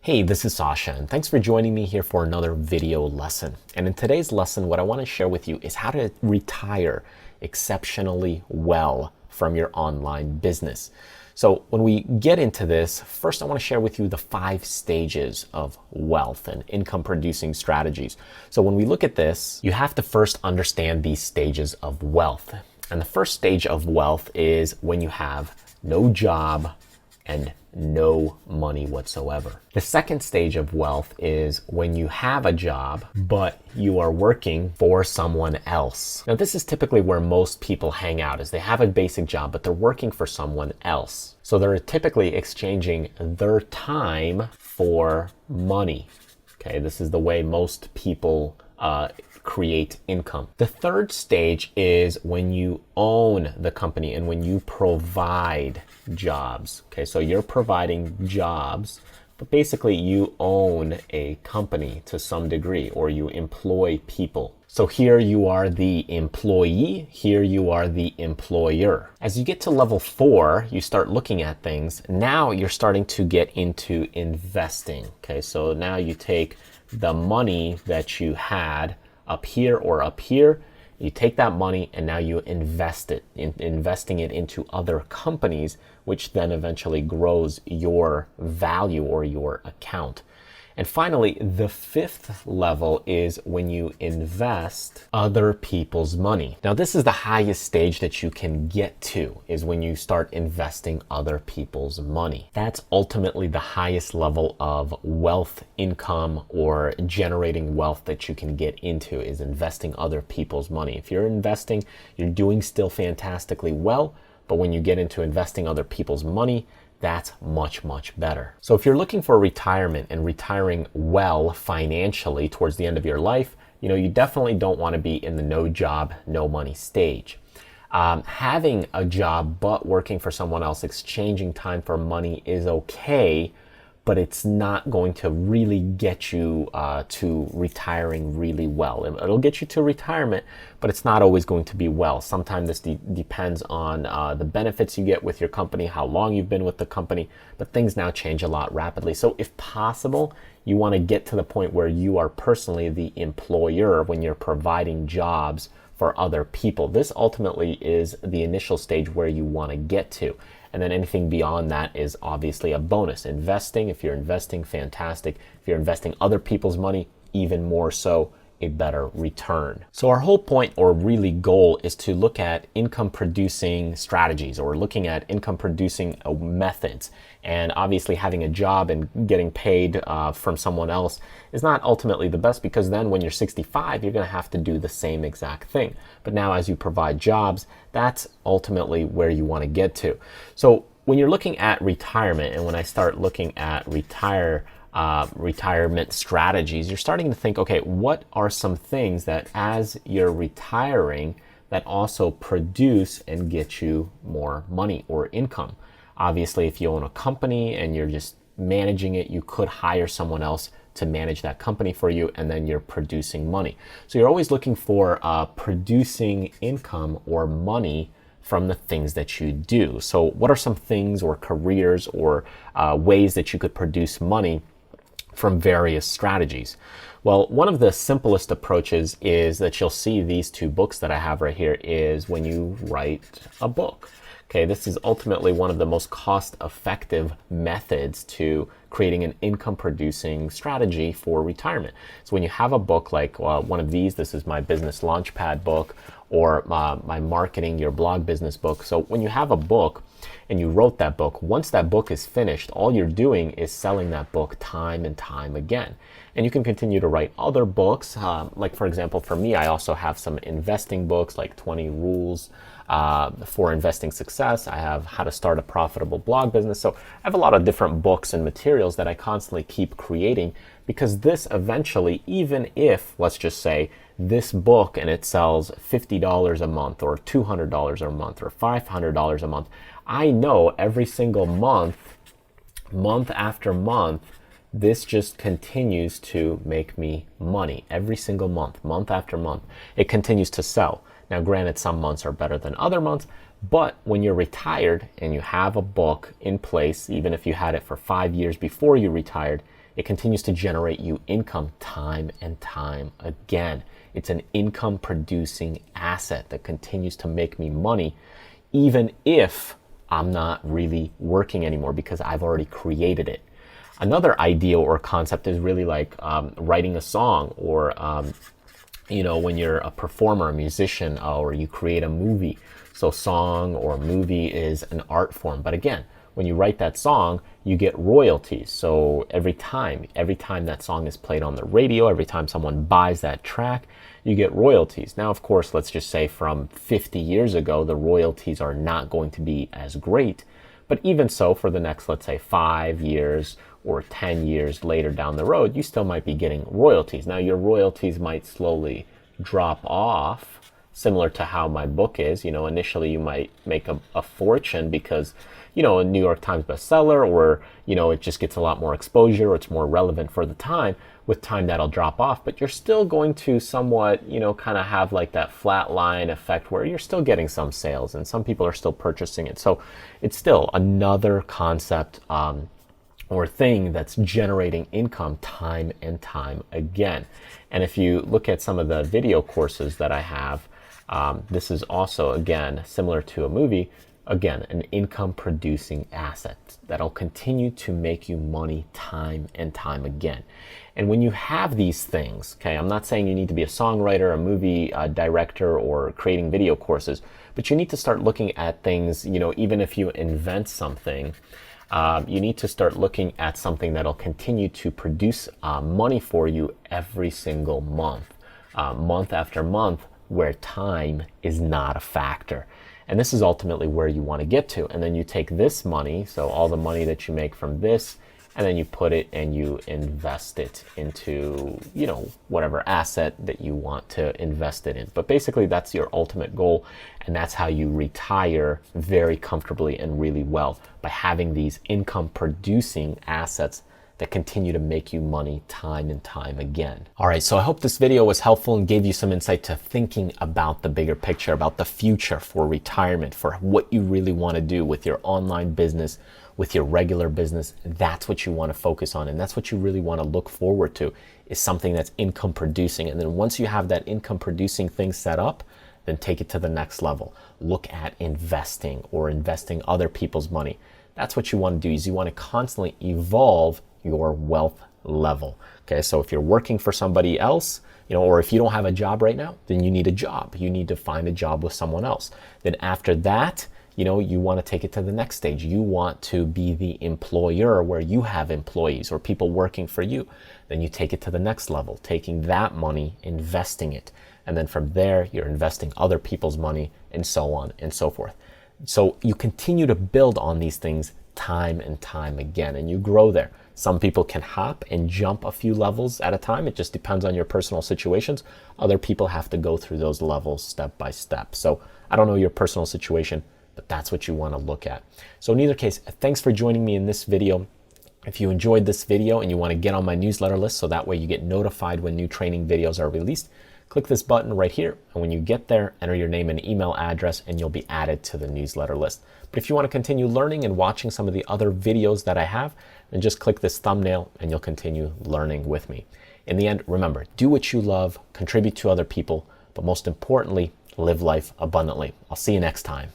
Hey, this is Sasha, and thanks for joining me here for another video lesson. And in today's lesson, what I want to share with you is how to retire exceptionally well from your online business. So when we get into this, first I want to share with you the 5 stages of wealth and income producing strategies. So when we look at this, you have to first understand these stages of wealth. And the first stage of wealth is when you have no job and no money whatsoever. The second stage of wealth is when you have a job, but you are working for someone else. Now, this is typically where most people hang out, is they have a basic job, but they're working for someone else. So they're typically exchanging their time for money. Okay, this is the way most people create income. The third stage is when you own the company and when you provide jobs. Okay, so you're providing jobs, but basically you own a company to some degree, or you employ people. So here you are the employee, here you are the employer. As you get to level 4, you start looking at things. Now you're starting to get into investing. Okay, so now you take the money that you had up here or up here, you take that money and now you invest it, investing it into other companies, which then eventually grows your value or your account. And finally, the 5th level is when you invest other people's money. Now, this is the highest stage that you can get to, is when you start investing other people's money. That's ultimately the highest level of wealth, income, or generating wealth that you can get into, is investing other people's money. If you're investing, you're doing still fantastically well, but when you get into investing other people's money, that's much, much better. So if you're looking for retirement and retiring well financially towards the end of your life, you definitely don't want to be in the no job, no money stage. Having a job but working for someone else, exchanging time for money is okay, but it's not going to really get you to retiring really well. It'll get you to retirement, but it's not always going to be well. Sometimes this depends on the benefits you get with your company, how long you've been with the company, but things now change a lot rapidly. So if possible, you want to get to the point where you are personally the employer when you're providing jobs for other people. This ultimately is the initial stage where you want to get to. And then anything beyond that is obviously a bonus. Investing, if you're investing, fantastic. If you're investing other people's money, even more so, a better return. So our whole point, or really goal, is to look at income producing strategies, or looking at income producing methods. And obviously having a job and getting paid from someone else is not ultimately the best, because then when you're 65, you're going to have to do the same exact thing. But now as you provide jobs, that's ultimately where you want to get to. So when you're looking at retirement, and when I start looking at retirement strategies, you're starting to think, okay, what are some things that as you're retiring that also produce and get you more money or income? Obviously, if you own a company and you're just managing it, you could hire someone else to manage that company for you, and then you're producing money. So you're always looking for producing income or money from the things that you do. So what are some things or careers or ways that you could produce money from various strategies? Well, one of the simplest approaches is that you'll see these 2 books that I have right here, is when you write a book. Okay, this is ultimately one of the most cost-effective methods to creating an income-producing strategy for retirement. So when you have a book like one of these, this is my Business Launchpad book, or my Marketing Your Blog Business book. So when you have a book and you wrote that book, once that book is finished, all you're doing is selling that book time and time again. And you can continue to write other books. Like for example, for me, I also have some investing books, like 20 Rules for Investing Success. I have How to Start a Profitable Blog Business. So I have a lot of different books and materials that I constantly keep creating, because this eventually, even if, let's just say, this book and it sells $50 a month or $200 a month or $500 a month, I know every single month, month after month, this just continues to make me money. Every single month, month after month, it continues to sell. Now, granted, some months are better than other months, but when you're retired and you have a book in place, even if you had it for 5 years before you retired, It continues to generate you income time and time again. It's an income producing asset that continues to make me money, even if I'm not really working anymore because I've already created it. Another idea or concept is really like writing a song, or when you're a performer, a musician, or you create a movie. So song or movie is an art form. But again, when you write that song, you get royalties. So every time that song is played on the radio, every time someone buys that track, you get royalties. Now, of course, let's just say from 50 years ago, the royalties are not going to be as great. But even so, for the next, let's say 5 years or 10 years later down the road, you still might be getting royalties. Now, your royalties might slowly drop off, similar to how my book is. Initially you might make a fortune because, a New York Times bestseller, or, it just gets a lot more exposure, or it's more relevant for the time. With time, that'll drop off, but you're still going to somewhat, kind of have like that flat line effect where you're still getting some sales and some people are still purchasing it. So it's still another concept or thing that's generating income time and time again. And if you look at some of the video courses that I have, this is also, again, similar to a movie. Again, an income producing asset that'll continue to make you money time and time again. And when you have these things, okay, I'm not saying you need to be a songwriter, a movie director, or creating video courses, but you need to start looking at things, even if you invent something, you need to start looking at something that'll continue to produce money for you every single month, month after month, where time is not a factor. And this is ultimately where you want to get to. And then you take this money, so all the money that you make from this, and then you put it and you invest it into, whatever asset that you want to invest it in. But basically that's your ultimate goal. And that's how you retire very comfortably and really well, by having these income producing assets that continue to make you money time and time again. All right, so I hope this video was helpful and gave you some insight to thinking about the bigger picture, about the future for retirement, for what you really want to do with your online business, with your regular business. That's what you want to focus on, and that's what you really want to look forward to, is something that's income producing. And then once you have that income producing thing set up, then take it to the next level. Look at investing, or investing other people's money. That's what you want to do, is you want to constantly evolve your wealth level. Okay, so if you're working for somebody else, or if you don't have a job right now, then you need a job. You need to find a job with someone else. Then after that, you want to take it to the next stage. You want to be the employer, where you have employees or people working for you. Then you take it to the next level, taking that money, investing it. And then from there, you're investing other people's money, and so on and so forth. So you continue to build on these things time and time again, and you grow there. Some people can hop and jump a few levels at a time. It just depends on your personal situations. Other people have to go through those levels step by step. So I don't know your personal situation, but that's what you want to look at. So in either case, thanks for joining me in this video. If you enjoyed this video and you want to get on my newsletter list, so that way you get notified when new training videos are released, click this button right here. And when you get there, enter your name and email address, and you'll be added to the newsletter list. But if you want to continue learning and watching some of the other videos that I have, then just click this thumbnail and you'll continue learning with me. In the end, remember, do what you love, contribute to other people, but most importantly, live life abundantly. I'll see you next time.